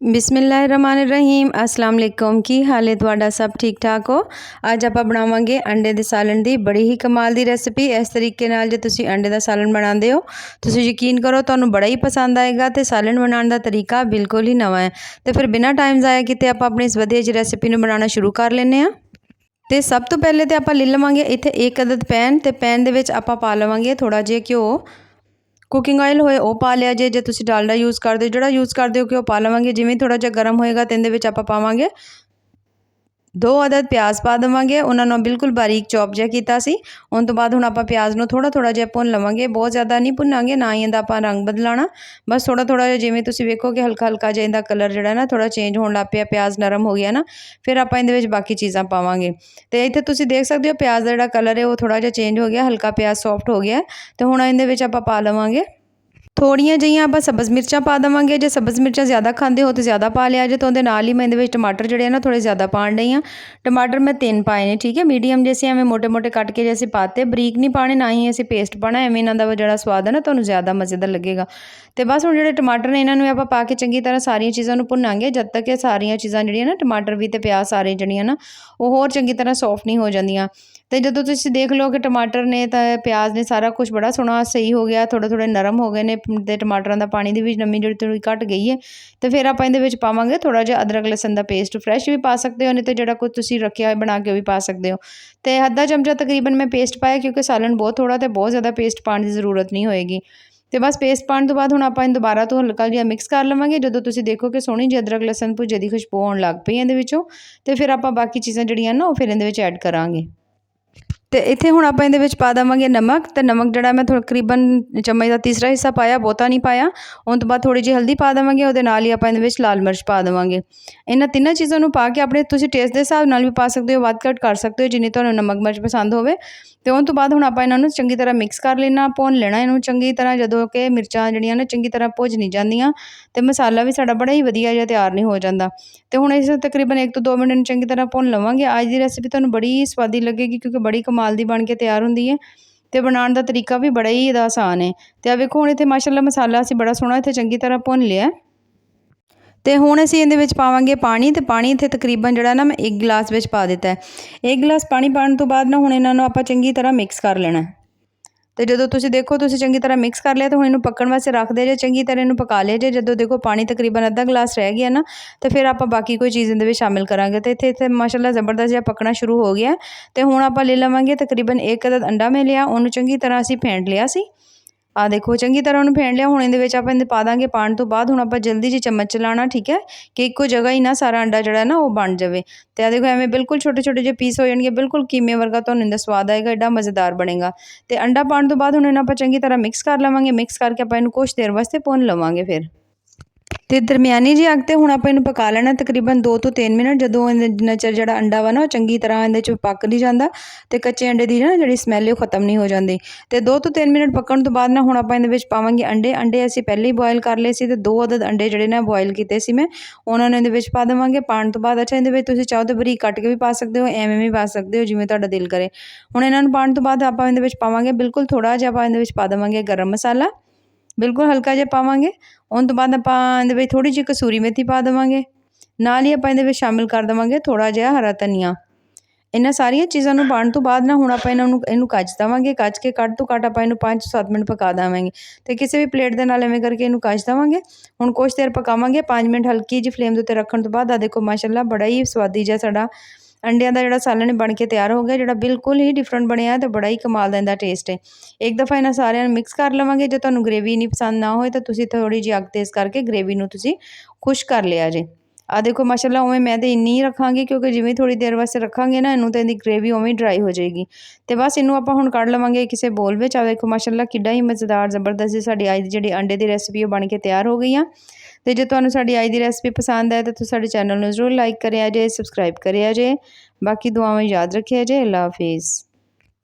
बिस्मिल्लाहिर्रहमानिर्रहीम अस्सलाम वालेकुम। की हाल है तुहाडा? सब ठीक ठाक हो? अज आप बनावांगे अंडे दे सालन दी बड़ी ही कमाल दी रेसिपी। इस तरीके नाल जे तुसी अंडे दा सालन बनाते हो तुसी यकीन करो तुहानू बड़ा ही पसंद आएगा। तो सालन बनाने का तरीका बिल्कुल ही नवा है। तो फिर बिना टाइम जाया किते आप अपनी इस वधिया जी रेसिपी नू बनाना शुरू कर लेने आ। तो सब तो पहले तो आप ले लवांगे इत्थे एक अदद पैन। तो पैन दे विच आपां पा लवांगे थोड़ा जिहा घ्यो। कुकिंग ऑयल होए वो पा लिया जे तुसीं डालडा यूज़ करते हो, जिहड़ा यूज़ करते हो कि वो पा लवांगे। जिवें थोड़ा जिहा गर्म होएगा तो इहदे विच आपां पावांगे 2 अदद प्याज पा देवांगे। उन्होंने बिल्कुल बारीक चॉप जिहा कीता सी। उन तो बाद हुण आपां प्याज नूं थोड़ा थोड़ा जिहा भुन लवांगे। बहुत ज़्यादा नहीं भुनांगे, ना ही इहदा आपां रंग बदलाना। बस थोड़ा थोड़ा जिहा जिवें तुसीं वेखो कि हल्का हल्का जिहा इहदा कलर जिहड़ा ना थोड़ा चेंज होण लग पिया, प्याज नरम हो गया ना, फिर आपां इहदे विच बाकी चीज़ां पावांगे। तो इत्थे तुसीं देख सकदे हो प्याज दा जिहड़ा कलर है वो थोड़ा जिहा चेंज हो गया, हल्का प्याज सॉफ्ट हो गया। तो हुण इहदे विच आपां पा लवांगे थोड़ियां जिहियां आप सब्ज़ मिर्चां पा देवांगे। जे सब्ज़ मिर्चां ज़्यादा खाते हो तो ज़्यादा पा लिया जे। तो उहदे नाल ही मैं इहदे विच टमाटर जिहड़े ना थोड़े ज़्यादा पाण डई आं। टमाटर मैं 3 पाए ने, ठीक है, मीडियम जैसे एवें मोटे मोटे कट के जैसे पाते, बरीक नहीं पाने, ना ही असीं पेस्ट पाना। एवें इन्हां दा जिहड़ा स्वाद है ना तुहानूं ज़्यादा मज़ेदार लगेगा। तो बस हुण जिहड़े टमाटर ने इन्हां नूं आपां पा के चंगी तरह सारियां चीज़ां नूं भुनांगे जद तक ये सारियां चीज़ां जिहड़ियां ना टमाटर भी ते प्याज सारे जिहड़ियां ना वो होर चंगी तरह सॉफ्ट नहीं हो जांदियां। तो जदों तुसीं देख लो कि टमाटर ने ते प्याज ने सारा कुछ बड़ा सोहना सही हो गया, थोड़े थोड़े नरम हो गए ने ते टमाटरां दा पानी दी भी नमी जिहड़ी थोड़ी घट गई है। तो फिर आपां इहदे विच पावांगे थोड़ा जिहा अदरक लसन दा पेस्ट। फ्रैश भी पा सकते हो, नहीं तो जिहड़ा कुछ तुसीं रखिया बना के वो भी पा सकते हो। तो अद्धा चमचा तकरीबन मैं पेस्ट पाया क्योंकि सालन बहुत थोड़ा, तो बहुत ज़्यादा पेस्ट पाने की जरूरत नहीं होएगी। तो बस पेस्ट पाने तो बाद हुण आपां इहनूं दोबारा तो हल्का जिहा मिक्स कर लवांगे। जदों तुसीं देखो कि सोहनी जी अदरक लसन भुज्जे दी खुशबू आउण लग पई इहदे विचों, तो फिर आपां बाकी चीज़ां जिहड़ियां ना वो फिर इहदे विच ऐड करांगे। तो इत्थे हुण आपां इहदे विच पा देवांगे नमक। तो नमक जिहड़ा मैं तकरीबन चम्मच का तीसरा हिस्सा पाया, बहुता नहीं पाया। उन तो बाद थोड़ी जी हल्दी पा देवांगे, उहदे नाल ही आपां इहदे विच लाल मिर्च पा देवांगे। इन्हां तिन्नां चीज़ां नूं पा के अपने तुसीं टेस्ट दे हिसाब नाल भी पा सकदे हो, वध घट कर सकदे हो जिन्नी तुहानूं नमक मिर्च पसंद होवे। तो उन तो बाद हुण आपां इन्हां नूं चंगी तरह मिक्स कर लेना, भुन लेना इहनूं चंगी तरह। जदों कि मिर्चां जिहड़ियां ना चंगी तरह भुज नहीं जांदियां ते मसाला भी साडा बड़ा ही वधिया जिहा तैयार नहीं हो जांदा। तो हुण इस तकरीबन 1 तो 2 मिनट इहनूं चंगी तरह भुन लवांगे। अज दी रेसिपी तुहानूं बड़ी स्वादी लगेगी क्योंकि बड़ी कमाल दी बन के तैयार हुंदी है। तो बनाने का तरीका भी बड़ा ही इहदा आसान है। तो वेखो हुण इत्थे माशाअल्लाह मसाला असीं बड़ा सोहना इत्थे चंगी तरह भुन लिया। तो हुण असीं इहदे विच पावांगे पानी। तो पानी इत्थे तकरीबन जिहड़ा ना मैं 1 गिलास विच पा दित्ता है। 1 गिलास पानी पाने तो बाद ना हुण इन्हां नूं आपां चंगी तरह मिक्स कर लेना है। तो जदों तुसीं देखो तुसीं चंगी तरह मिक्स कर लिया तो हुण इहनूं पक्कण वास्ते रख दे जे, चंगी तरह इहनूं पका लिया जे। जदों देखो पानी तकरीबन अद्धा गिलास रह गया ना, तो फिर आपां बाकी कोई चीज़ इहदे विच शामिल करांगे। तो इत्थे माशाअल्लाह ज़बरदस्त जिहा पकना शुरू हो गया। तो हुण आपां ले लवांगे तकरीबन 1 अदद अंडा मैं लिया, उहनूं चंगी तरह असीं फेंट लिया सी। आ देखो चंगी तरह उन्हें फेंट लिया। हुण इहदे विच आपां पा दांगे पाउण तो बाद हुण आपां जल्दी जी चम्मच चलाना, ठीक है, कि इक्को जगह ही ना सारा अंडा जिहड़ा ना वो बन जावे। तो आ देखो एवें बिल्कुल छोटे छोटे जे पीस हो जाणगे, बिल्कुल कीमे वर्गा तुहानूं इहदा स्वाद आएगा, एडा मज़ेदार बनेगा। तो अंडा पाउण तो बाद हुण इहनूं आपां चंगी तरह मिक्स कर लवांगे। मिक्स करके आपां इहनूं कुछ देर वास्ते भुन लवांगे। फिर तो दरमियानी जी अग ते हुण आपां इहनूं पका लेना तकरीबन 2 तो 3 मिनट। जदों जिन्ना चिर जिहड़ा अंडा वा ना चंगी तरह इहदे च पक नहीं जांदा ते कच्चे अंडे दी ना जिहड़ी स्मैल है खत्म नहीं हो जांदी। तो 2 तो 3 मिनट पकण तो बाद ना हुण आपां इहदे विच पावांगे अंडे। अंडे असीं पहले ही बॉयल कर लए सी। तो 2 अदद अंडे जिहड़े ने बॉयल कीते सी मैं, उहनां नूं इहदे विच पा देवांगे। पाउण तो बाद अच्छा इहदे विच तुसीं चाहो तो बरीक कट के भी पा सकदे हो, एवें भी पा सकदे हो जिवें तुहाडा दिल करे। हुण इन्हां नूं पाउण तो बाद आपां इहदे विच पावांगे बिल्कुल थोड़ा जिहा आपां इहदे विच पा देवांगे गरम मसाला, बिल्कुल हल्का जिहा पावांगे। उन तो बाद आपां इहदे विच थोड़ी जी कसूरी मेथी पा देवांगे। नाल ही आपां इहदे विच शामिल कर देवांगे थोड़ा जिहा हरा धनिया। इन्हां सारियां चीज़ां नूं पाउण तो बाद ना हुण आपां इहनूं कच देवांगे। कच के घੱਟ ਤੋਂ ਘੱਟ आपां इहनूं 5-7 मिनट पका देवांगे। तो किसी भी प्लेट दे नाल इवें करके इहनूं कच देवांगे। हुण कुछ देर पकावांगे, 5 मिनट हल्की जी फ्लेम दे उत्ते रखण तो बाद आ देखो माशाअल्लाह बड़ा ही स्वादी जिहा साडा अंडियां दा जिहड़ा सालन बन के तैयार हो गया, जिहड़ा बिल्कुल ही डिफरेंट बनिया ते बड़ा ही कमाल दा इहदा टेस्ट है। एक दफ़ा इन्हां सारिਆਂ ਨੂੰ मिक्स कर लवांगे। जे तुहानूं ग्रेवी नहीं पसंद ना होए तो तुसीं थोड़ी जी अग तेज़ करके ग्रेवी नूं तुसीं खुश कर लिया जे। आ देखो माशाअल्लाह उवें मैं तो इन्नी ही रखांगी क्योंकि जिवें थोड़ी देर वास्ते रखांगे ना इहनूं तो इहदी ग्रेवी उवें ड्राई हो जाएगी। तो बस इहनूं आपां हुण कढ लवांगे किसी बोल विच। आ देखो माशाअल्लाह किड्डा ही मज़ेदार ज़बरदस्त जी साडी अज दी जिहड़ी अंडे दी रेसिपी बन के तैयार हो गई आ। तो जे तुहानूं साडी अज दी रेसिपी पसंद आए तो तुसीं साडे चैनल नूं जरूर लाइक करिया जे, सबसक्राइब करिया जे। बाकी दुआवां याद रखिया जे। अल्लाह हाफिज़।